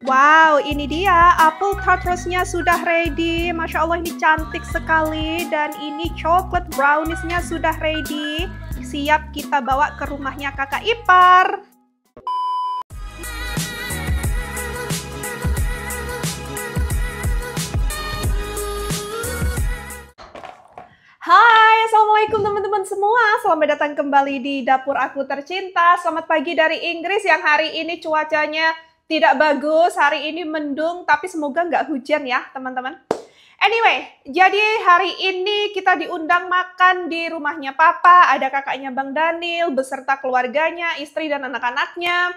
Wow, ini dia apple tartrosnya sudah ready. Masya Allah, ini cantik sekali. Dan ini chocolate browniesnya sudah ready. Siap kita bawa ke rumahnya kakak ipar. Hai, Assalamualaikum teman-teman semua. Selamat datang kembali di Dapur Aku Tercinta. Selamat pagi dari Inggris yang hari ini cuacanya tidak bagus. Hari ini mendung, tapi semoga nggak hujan ya teman-teman. Anyway, jadi hari ini kita diundang makan di rumahnya Papa. Ada kakaknya Bang Daniel beserta keluarganya, istri dan anak-anaknya.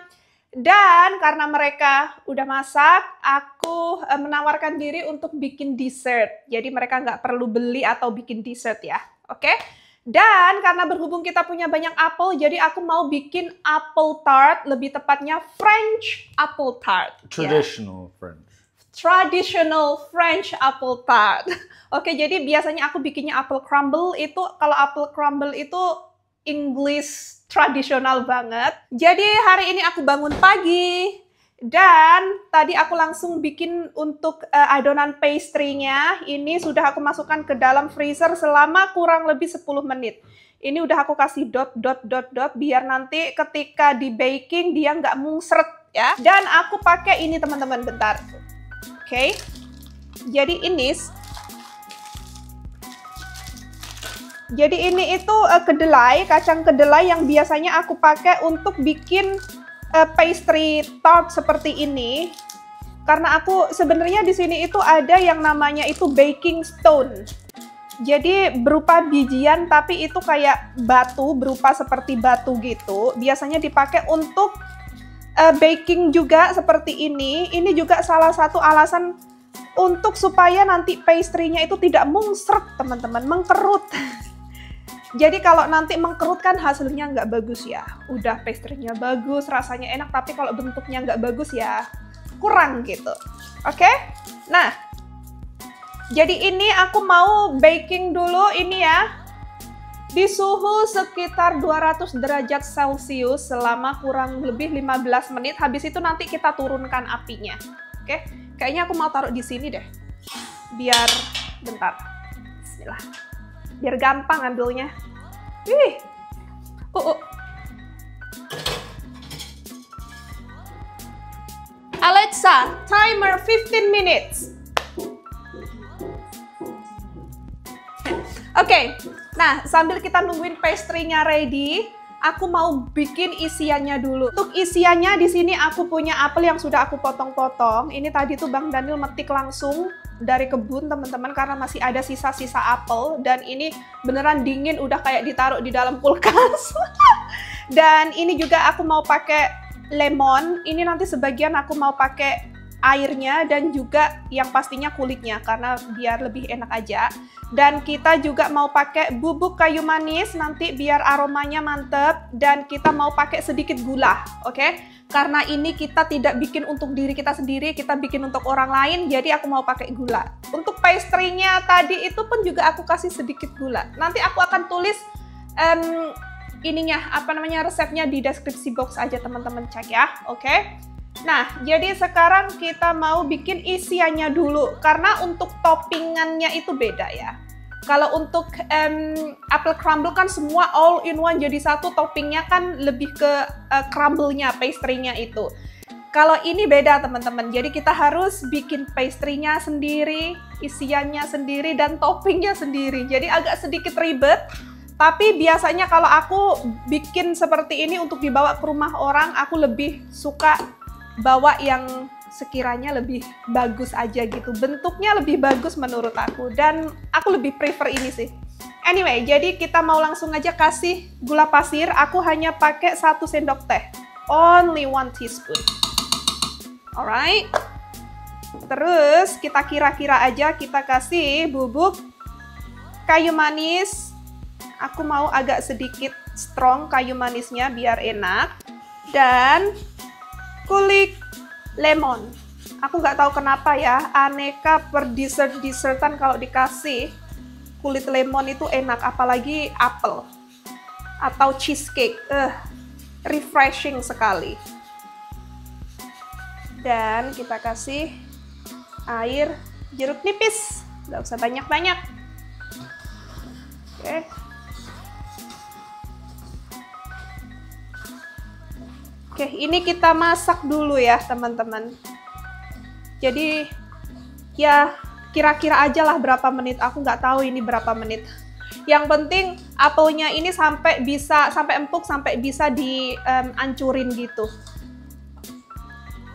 Dan karena mereka udah masak, aku menawarkan diri untuk bikin dessert. Jadi mereka nggak perlu beli atau bikin dessert ya, oke? Dan karena berhubung kita punya banyak apel, jadi aku mau bikin apple tart, lebih tepatnya French apple tart. Traditional French. Traditional French apple tart. Oke, jadi biasanya aku bikinnya apple crumble. Itu kalau apple crumble itu English tradisional banget. Jadi hari ini aku bangun pagi dan tadi aku langsung bikin untuk adonan pastry-nya. Ini sudah aku masukkan ke dalam freezer selama kurang lebih 10 menit. Ini udah aku kasih dot biar nanti ketika di baking dia nggak mungsret ya. Dan aku pakai ini teman-teman, bentar. Oke. Jadi ini itu kedelai, kacang kedelai yang biasanya aku pakai untuk bikin pastry tart seperti ini. Karena aku sebenarnya di sini itu ada yang namanya itu baking stone. Jadi berupa bijian tapi itu kayak batu, berupa seperti batu gitu. Biasanya dipakai untuk baking juga seperti ini. Ini juga salah satu alasan untuk supaya nanti pastry-nya itu tidak mungsret teman-teman, mengkerut. Jadi kalau nanti mengkerut kan hasilnya nggak bagus ya. Udah pastry-nya bagus, rasanya enak, tapi kalau bentuknya nggak bagus ya kurang gitu. Oke? Nah, jadi ini aku mau baking dulu ini ya. Di suhu sekitar 200 derajat Celcius selama kurang lebih 15 menit. Habis itu nanti kita turunkan apinya. Oke? Kayaknya aku mau taruh di sini deh. Biar, bentar. Bismillah. Biar gampang ambilnya. Alexa, timer 15 minutes. Oke, nah sambil kita nungguin pastry-nya ready, aku mau bikin isiannya dulu. Untuk isiannya di sini aku punya apel yang sudah aku potong-potong. Ini tadi tuh Bang Daniel metik langsung dari kebun teman-teman karena masih ada sisa-sisa apel dan ini beneran dingin udah kayak ditaruh di dalam kulkas. Dan ini juga aku mau pakai lemon. Ini nanti sebagian aku mau pakai airnya dan juga yang pastinya kulitnya karena biar lebih enak aja. Dan kita juga mau pakai bubuk kayu manis nanti biar aromanya mantep dan kita mau pakai sedikit gula, oke? Karena ini kita tidak bikin untuk diri kita sendiri, kita bikin untuk orang lain, jadi aku mau pakai gula. Untuk pastry-nya tadi itu pun juga aku kasih sedikit gula. Nanti aku akan tulis resepnya di deskripsi box aja teman-teman cek ya, oke? Nah, jadi sekarang kita mau bikin isiannya dulu, karena untuk toppingannya itu beda ya. Kalau untuk apple crumble kan semua all in one jadi satu, toppingnya kan lebih ke crumble-nya, pastry-nya itu. Kalau ini beda teman-teman, jadi kita harus bikin pastry-nya sendiri, isiannya sendiri, dan toppingnya sendiri. Jadi agak sedikit ribet, tapi biasanya kalau aku bikin seperti ini untuk dibawa ke rumah orang, aku lebih suka bawa yang sekiranya lebih bagus aja gitu. Bentuknya lebih bagus menurut aku dan aku lebih prefer ini sih. Anyway, jadi kita mau langsung aja kasih gula pasir. Aku hanya pakai 1 sendok teh. Only 1 teaspoon. Alright. Terus kita kira-kira aja kita kasih bubuk kayu manis. Aku mau agak sedikit strong kayu manisnya biar enak. Dan kulit lemon. Aku nggak tahu kenapa ya, aneka per dessert-dessertan kalau dikasih kulit lemon itu enak, apalagi apel atau cheesecake. Refreshing sekali. Dan kita kasih air jeruk nipis, nggak usah banyak-banyak. Oke. Oke, ini kita masak dulu ya teman-teman. Jadi ya kira-kira aja lah berapa menit, aku nggak tahu ini berapa menit. Yang penting apelnya ini sampai empuk, sampai bisa dihancurin gitu.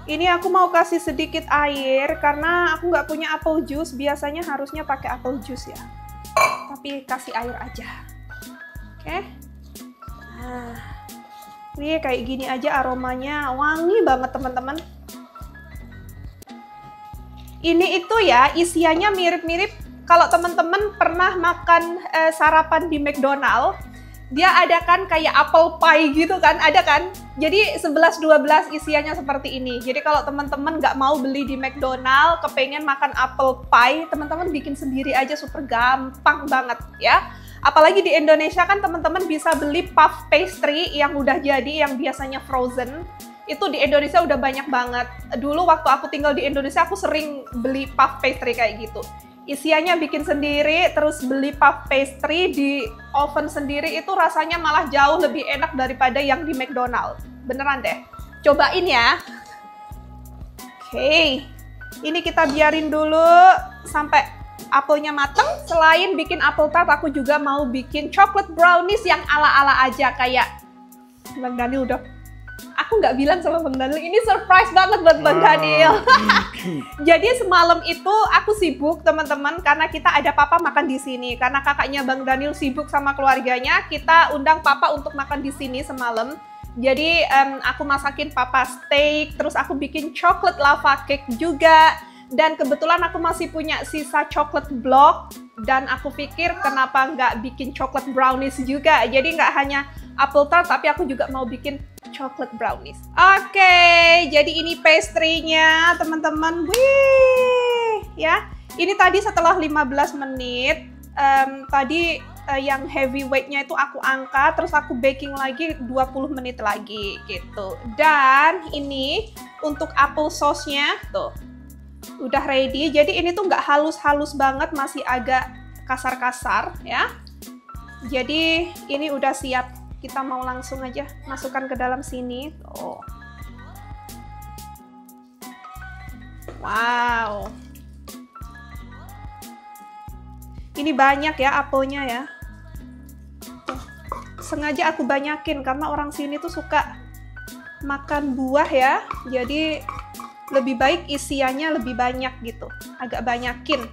Ini aku mau kasih sedikit air karena aku nggak punya apple juice. Biasanya harusnya pakai apple juice ya. Tapi kasih air aja. Oke. Nah, ini kayak gini aja aromanya wangi banget teman-teman. Ini itu ya isiannya mirip-mirip kalau teman-teman pernah makan sarapan di McDonald. Dia ada kan kayak apple pie gitu kan, ada kan? Jadi 11-12 isiannya seperti ini. Jadi kalau teman-teman nggak mau beli di McDonald, kepengen makan apple pie, teman-teman bikin sendiri aja, super gampang banget ya. Apalagi di Indonesia kan teman-teman bisa beli puff pastry yang udah jadi, yang biasanya frozen. Itu di Indonesia udah banyak banget. Dulu waktu aku tinggal di Indonesia, aku sering beli puff pastry kayak gitu. Isiannya bikin sendiri, terus beli puff pastry di oven sendiri, itu rasanya malah jauh lebih enak daripada yang di McDonald. Beneran deh, cobain ya. Oke, ini kita biarin dulu sampai apelnya mateng. Selain bikin apple tart, aku juga mau bikin chocolate brownies yang ala-ala aja, kayak Bang Daniel udah. Aku nggak bilang sama Bang Daniel, ini surprise banget buat Bang Daniel. Jadi semalam itu aku sibuk teman-teman karena kita ada papa makan di sini. Karena kakaknya Bang Daniel sibuk sama keluarganya, kita undang papa untuk makan di sini semalam. Jadi aku masakin papa steak, terus aku bikin chocolate lava cake juga. Dan kebetulan aku masih punya sisa chocolate block. Dan aku pikir kenapa nggak bikin chocolate brownies juga. Jadi nggak hanya apple tart, tapi aku juga mau bikin chocolate brownies. Oke, jadi ini pastry-nya teman-teman. Wih, ya. Ini tadi setelah 15 menit, tadi yang heavyweight-nya itu aku angkat, terus aku baking lagi 20 menit lagi gitu. Dan ini untuk apple sauce-nya tuh udah ready. Jadi ini tuh nggak halus-halus banget, masih agak kasar-kasar ya. Jadi ini udah siap. Kita mau langsung aja masukkan ke dalam sini. Oh. Wow. Ini banyak ya apelnya ya. Sengaja aku banyakin karena orang sini tuh suka makan buah ya. Jadi lebih baik isiannya lebih banyak gitu. Agak banyakin.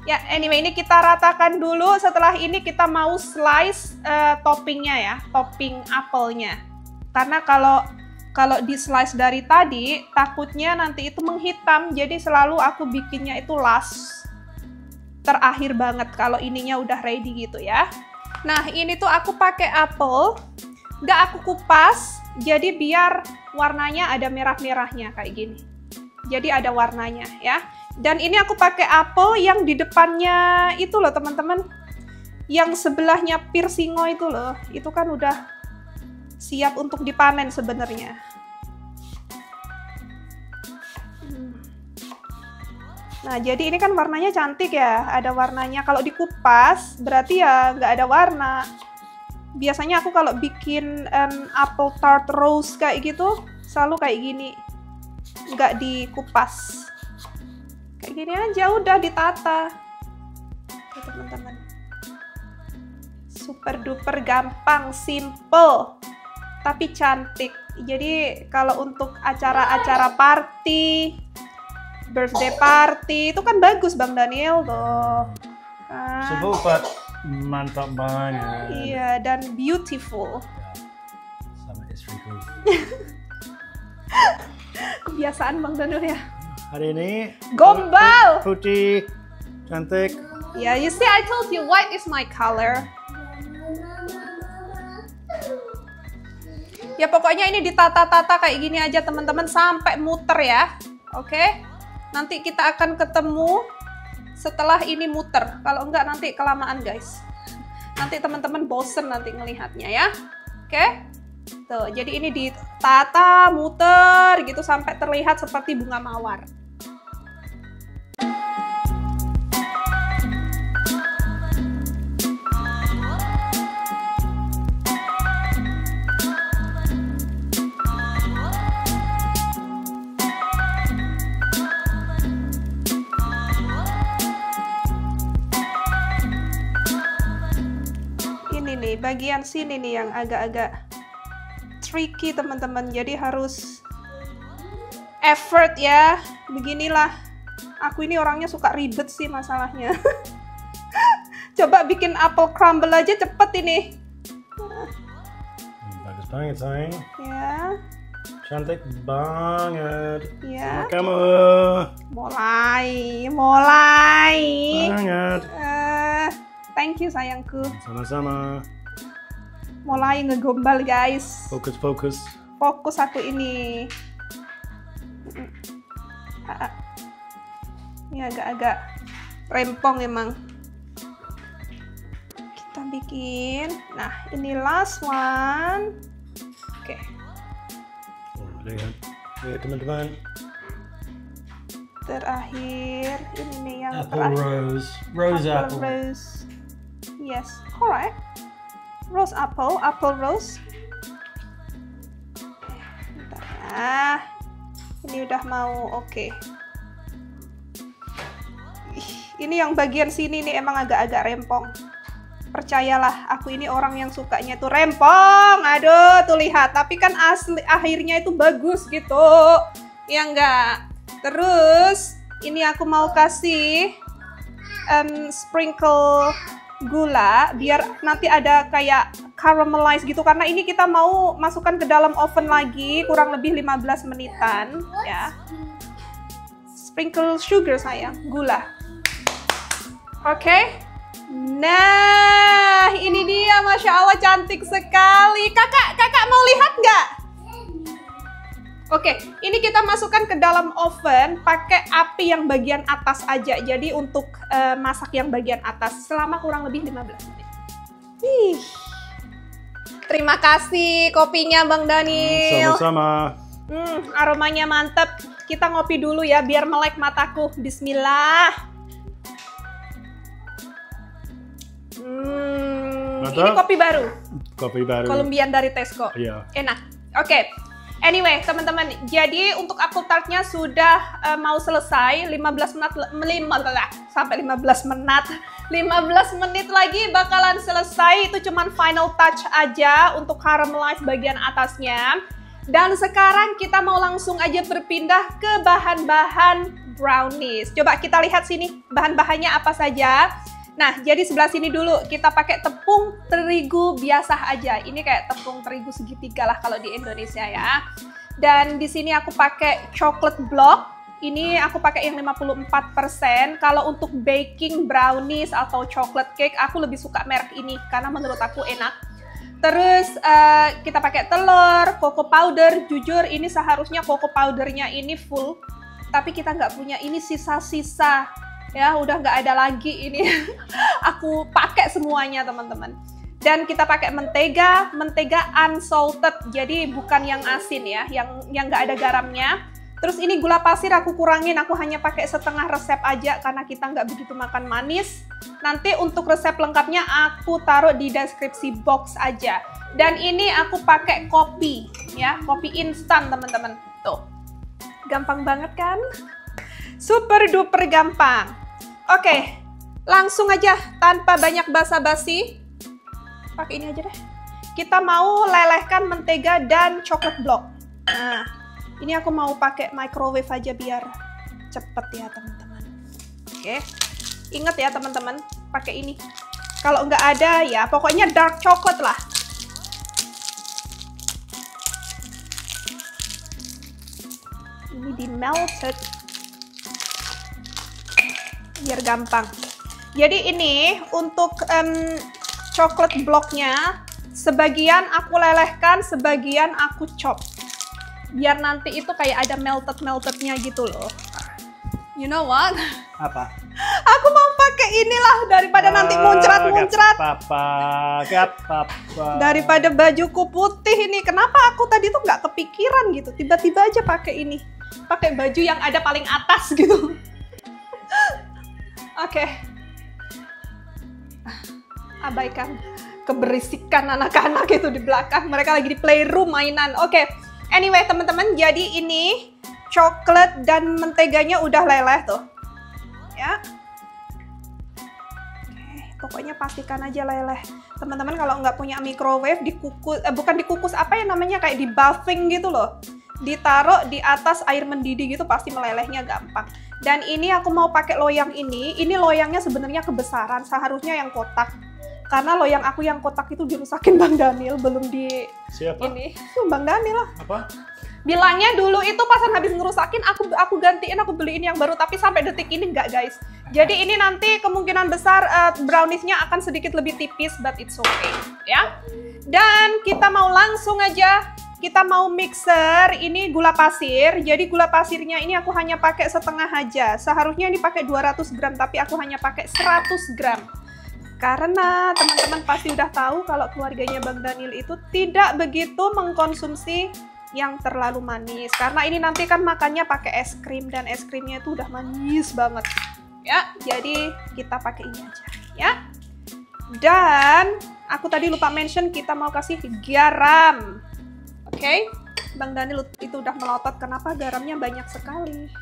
Ya, anyway, ini kita ratakan dulu. Setelah ini kita mau slice toppingnya ya, topping apelnya. Karena kalau di slice dari tadi, takutnya nanti itu menghitam. Jadi selalu aku bikinnya itu last, terakhir banget kalau ininya udah ready gitu ya. Nah, ini tuh aku pakai apel, nggak aku kupas, jadi biar warnanya ada merah-merahnya kayak gini. Jadi ada warnanya ya. Dan ini aku pakai apel yang di depannya itu loh teman-teman. Yang sebelahnya piercingo itu loh. Itu kan udah siap untuk dipanen sebenarnya. Nah, jadi ini kan warnanya cantik ya. Ada warnanya. Kalau dikupas berarti ya nggak ada warna. Biasanya aku kalau bikin apple tart rose kayak gitu, selalu kayak gini. Nggak dikupas. Kayak gini aja udah ditata. Oke teman-teman. Super duper gampang, simple, tapi cantik. Jadi kalau untuk acara-acara party, birthday party, itu kan bagus Bang Daniel tuh. Simple but mantap banget. Iya, dan beautiful. Sama istriku. Kebiasaan Bang Daniel ya. Hari ini gombal, putih, cantik. Ya, you see, I told you white is my color. Ya pokoknya ini ditata-tata kayak gini aja teman-teman sampai muter ya. Oke? Nanti kita akan ketemu setelah ini muter. Kalau enggak nanti kelamaan guys. Nanti teman-teman bosen nanti ngelihatnya ya. Oke? Tuh, jadi ini ditata, muter gitu sampai terlihat seperti bunga mawar. Bagian sini nih yang agak-agak tricky teman-teman, jadi harus effort ya. Beginilah, aku ini orangnya suka ribet sih masalahnya. Coba bikin apple crumble aja cepet ini. Bagus banget sayang. Ya. Cantik banget. Ya. Sama kamu. Mulai. Banget. Thank you sayangku. Sama-sama. Mulai ngegombal guys. Fokus. Fokus aku ini. Ini agak-agak rempong emang. Kita bikin. Nah, ini last one. Oke. Oh, lihat teman-teman. Terakhir, ini nih yang Apple terakhir. rose apple. Rose. Yes, correct. Rose apple rose. Bentar ya. Ini udah mau oke. Ini yang bagian sini nih emang agak-agak rempong. Percayalah, aku ini orang yang sukanya tuh rempong. Aduh, tuh lihat. Tapi kan asli akhirnya itu bagus gitu. Ya enggak. Terus ini aku mau kasih sprinkle gula biar nanti ada kayak caramelize gitu, karena ini kita mau masukkan ke dalam oven lagi kurang lebih 15 menitan ya. Sprinkle sugar sayang, gula. Oke. Nah, ini dia, Masya Allah cantik sekali. Kakak mau lihat nggak? Oke, ini kita masukkan ke dalam oven pakai api yang bagian atas aja. Jadi untuk masak yang bagian atas selama kurang lebih 15 menit. Terima kasih kopinya Bang Daniel. Sama-sama. Aromanya mantep. Kita ngopi dulu ya biar melek mataku. Bismillah. Ini kopi baru. Kopi baru. Colombian dari Tesco. Iya. Enak. Oke. Anyway, teman-teman, jadi untuk apple tartnya sudah mau selesai. 15 menit lagi bakalan selesai. Itu cuman final touch aja untuk caramelize bagian atasnya. Dan sekarang kita mau langsung aja berpindah ke bahan-bahan brownies. Coba kita lihat sini, bahan-bahannya apa saja. Nah, jadi sebelah sini dulu kita pakai tepung terigu biasa aja. Ini kayak tepung terigu segitiga lah kalau di Indonesia ya. Dan di sini aku pakai chocolate block. Ini aku pakai yang 54%. Kalau untuk baking brownies atau chocolate cake, aku lebih suka merek ini karena menurut aku enak. Terus kita pakai telur, cocoa powder. Jujur ini seharusnya cocoa powdernya ini full, tapi kita nggak punya, ini sisa-sisa. Ya udah nggak ada lagi ini. Aku pakai semuanya teman-teman. Dan kita pakai mentega unsalted, jadi bukan yang asin ya, yang nggak ada garamnya. Terus ini gula pasir aku kurangin, aku hanya pakai setengah resep aja karena kita nggak begitu makan manis. Nanti untuk resep lengkapnya aku taruh di deskripsi box aja. Dan ini aku pakai kopi ya, kopi instan teman-teman. Tuh, gampang banget kan? Super duper gampang. Oke, langsung aja tanpa banyak basa-basi. Pakai ini aja deh. Kita mau lelehkan mentega dan chocolate block. Nah, ini aku mau pakai microwave aja biar cepet ya teman-teman. Oke, ingat ya teman-teman, pakai ini. Kalau nggak ada ya pokoknya dark chocolate lah. Ini di melted. Biar gampang. Jadi ini untuk coklat bloknya sebagian aku lelehkan, sebagian aku chop. Biar nanti itu kayak ada melted-meltednya gitu loh. You know what? Apa? Aku mau pakai inilah daripada nanti muncrat-muncrat. Gak apa-apa. Daripada bajuku putih ini. Kenapa aku tadi tuh nggak kepikiran gitu. Tiba-tiba aja pakai ini. Pakai baju yang ada paling atas gitu. Oke. Abaikan keberisikan anak-anak itu di belakang. Mereka lagi di playroom mainan. Oke. Anyway teman-teman, jadi ini coklat dan menteganya udah leleh tuh. Ya. Pokoknya pastikan aja leleh. Teman-teman kalau nggak punya microwave, dikukus, bukan dikukus, apa ya namanya, kayak di buffing gitu loh. Ditaruh di atas air mendidih gitu, pasti melelehnya gampang. Dan ini aku mau pakai loyang ini loyangnya sebenarnya kebesaran, seharusnya yang kotak. Karena loyang aku yang kotak itu dirusakin Bang Daniel, belum di... Siapa? Ini, Bang Daniel lah. Apa? Bilangnya dulu itu pas habis ngerusakin, aku gantiin, aku beliin yang baru, tapi sampai detik ini enggak guys. Jadi ini nanti kemungkinan besar browniesnya akan sedikit lebih tipis, but it's okay, ya. Dan kita mau langsung aja, kita mau mixer ini gula pasir. Jadi gula pasirnya ini aku hanya pakai setengah aja. Seharusnya ini pakai 200 gram, tapi aku hanya pakai 100 gram. Karena teman-teman pasti udah tahu kalau keluarganya Bang Daniel itu tidak begitu mengkonsumsi yang terlalu manis. Karena ini nanti kan makannya pakai es krim, dan es krimnya itu udah manis banget. Ya, jadi kita pakai ini aja, ya. Dan aku tadi lupa mention kita mau kasih garam. Oke, Bang Daniel itu udah melotot, kenapa garamnya banyak sekali.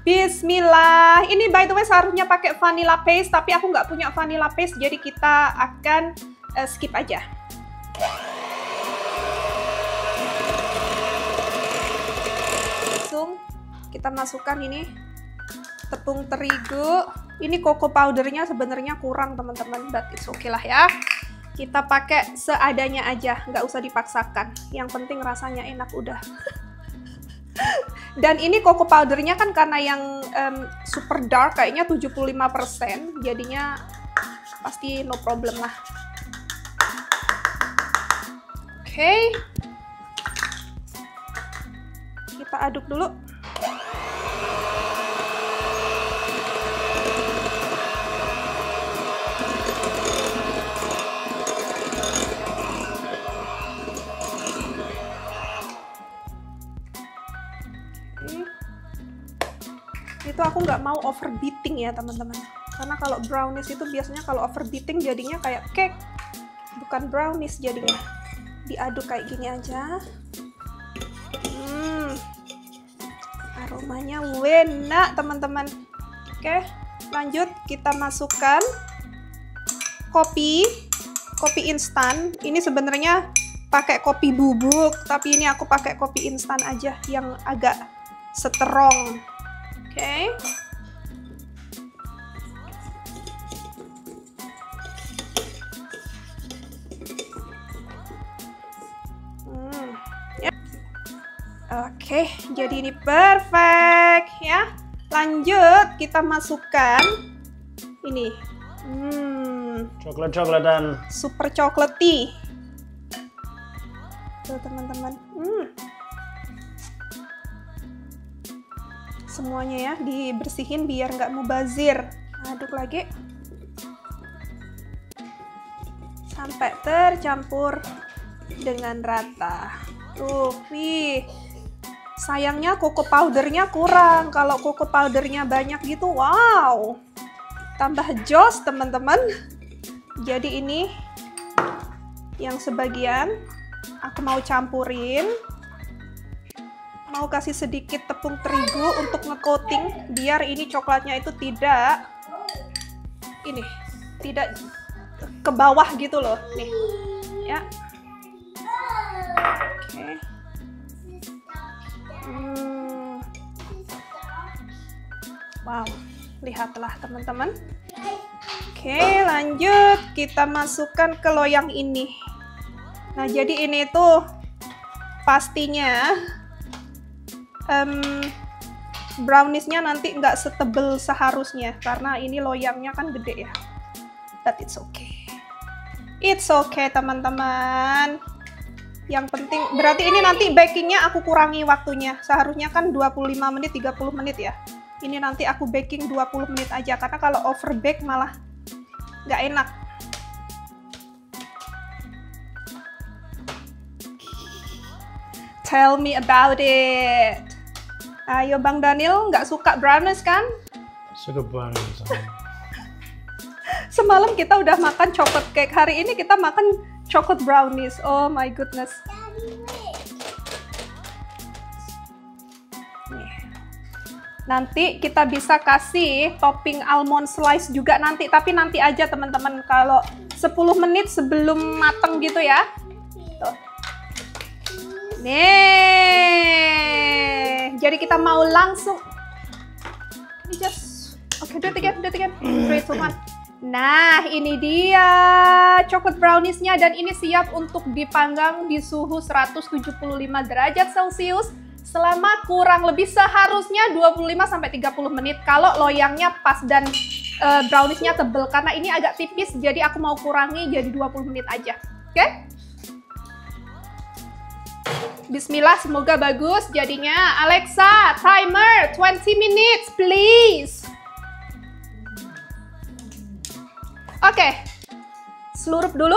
Bismillah. Ini by the way seharusnya pakai vanilla paste, tapi aku nggak punya vanilla paste, jadi kita akan skip aja. Langsung kita masukkan ini tepung terigu. Ini cocoa powdernya sebenarnya kurang teman-teman, but it's okay lah ya. Kita pakai seadanya aja, nggak usah dipaksakan. Yang penting rasanya enak udah. Dan ini cocoa powdernya kan karena yang super dark, kayaknya 75%, jadinya pasti no problem lah. Oke. Kita aduk dulu. Itu aku nggak mau overbeating ya teman-teman, karena kalau brownies itu biasanya kalau overbeating jadinya kayak cake, bukan brownies jadinya. Diaduk kayak gini aja. Aromanya enak teman-teman. Oke, lanjut kita masukkan kopi instan. Ini sebenarnya pakai kopi bubuk, tapi ini aku pakai kopi instan aja yang agak strong. Oke. Oke, jadi ini perfect ya. Lanjut kita masukkan ini. Coklat-coklatan. Super chocolatey. Tuh teman-teman. Semuanya ya dibersihin biar nggak mubazir. Aduk lagi sampai tercampur dengan rata. Tuh, wih. Sayangnya cocoa powdernya kurang. Kalau cocoa powdernya banyak gitu, wow, tambah jos teman-teman. Jadi ini yang sebagian aku mau campurin. Mau kasih sedikit tepung terigu untuk nge-coating biar ini coklatnya itu tidak ke bawah gitu loh, nih ya. Oke. Wow, lihatlah teman-teman. Oke, lanjut kita masukkan ke loyang ini. Nah, jadi ini tuh pastinya browniesnya nanti nggak setebel seharusnya karena ini loyangnya kan gede ya. But it's okay. It's okay teman-teman. Yang penting berarti ini nanti bakingnya aku kurangi waktunya. Seharusnya kan 25 menit 30 menit ya. Ini nanti aku baking 20 menit aja, karena kalau over bake malah nggak enak. Tell me about it. Ayo Bang Daniel, nggak suka brownies kan? Suka brownies. Semalam kita udah makan chocolate cake, hari ini kita makan chocolate brownies. Oh my goodness. Nih. Nanti kita bisa kasih topping almond slice juga nanti, tapi nanti aja teman-teman, kalau 10 menit sebelum mateng gitu ya. Tuh. Nih, jadi kita mau langsung. Ini just, oke, do it again. 3, 2, 1. Nah, ini dia chocolate brownies-nya, dan ini siap untuk dipanggang di suhu 175 derajat Celcius selama kurang lebih seharusnya 25-30 menit. Kalau loyangnya pas dan brownies-nya tebel, karena ini agak tipis, jadi aku mau kurangi jadi 20 menit aja. Oke? Bismillah, semoga bagus jadinya. Alexa, timer 20 minutes please. Oke, seluruh dulu,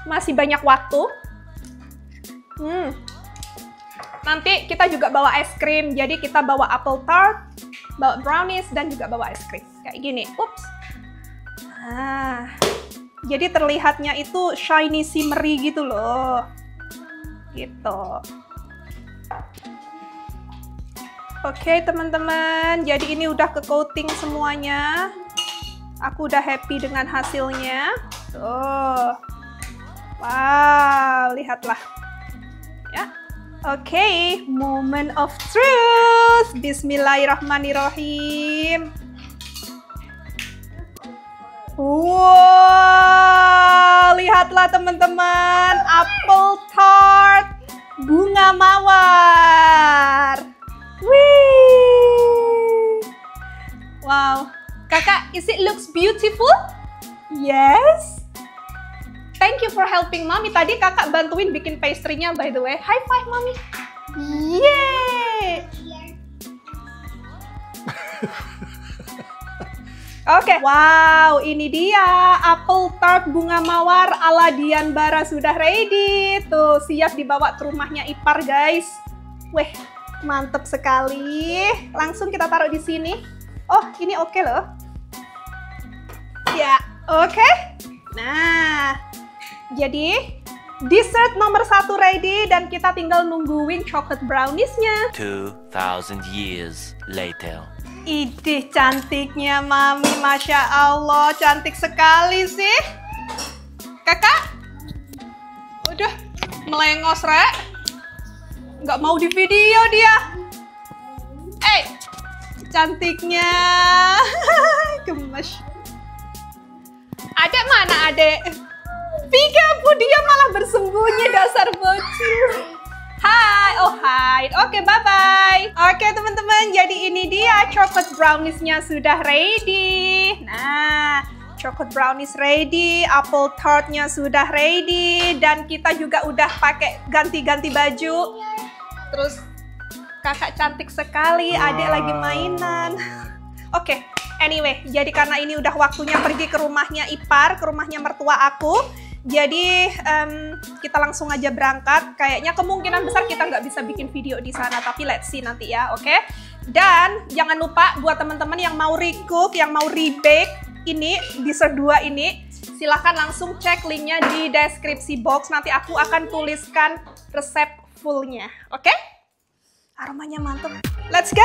masih banyak waktu. Nanti kita juga bawa es krim, jadi kita bawa apple tart, bawa brownies, dan juga bawa es krim. Kayak gini, ups. Nah, jadi terlihatnya itu shiny shimmery gitu loh. Gitu. Oke teman-teman, jadi ini udah ke coating semuanya. Aku udah happy dengan hasilnya. Tuh. Wow, lihatlah. Ya. Oke, moment of truth. Bismillahirrahmanirrahim. Wow, lihatlah teman-teman, apple tart bunga mawar. Wih. Wow. Kakak, is it looks beautiful? Yes. Thank you for helping Mommy. Tadi kakak bantuin bikin pastry-nya by the way. High five Mommy. Yeay. Oke, wow, ini dia apple tart bunga mawar ala Dian Bara sudah ready. Tuh, siap dibawa ke rumahnya ipar, guys. Weh, mantep sekali. Langsung kita taruh di sini. Oh, ini oke loh. Ya, oke. Nah, jadi dessert nomor 1 ready, dan kita tinggal nungguin chocolate brownies-nya. 2000 years later. Idih, cantiknya Mami, Masya Allah, cantik sekali sih. Kakak, udah melengos, Rek. Nggak mau di video dia. Cantiknya. Gemes. Adek mana adek? Peekaboo, dia malah bersembunyi, dasar bocil. Hai, oh hai. Oke, bye-bye. Oke, teman-teman, jadi ini dia chocolate brownies-nya sudah ready. Nah, chocolate brownies ready, apple tart-nya sudah ready, dan kita juga udah pakai ganti-ganti baju. Terus kakak cantik sekali, adek lagi mainan. Oke, anyway, jadi karena ini udah waktunya pergi ke rumahnya ipar, ke rumahnya mertua aku. Jadi kita langsung aja berangkat. Kayaknya kemungkinan besar kita nggak bisa bikin video di sana, tapi let's see nanti ya, oke? Dan jangan lupa buat teman-teman yang mau recook, yang mau rebake ini dessert 2 ini, silahkan langsung cek linknya di deskripsi box. Nanti aku akan tuliskan resep fullnya, oke? Aromanya mantap. Let's go!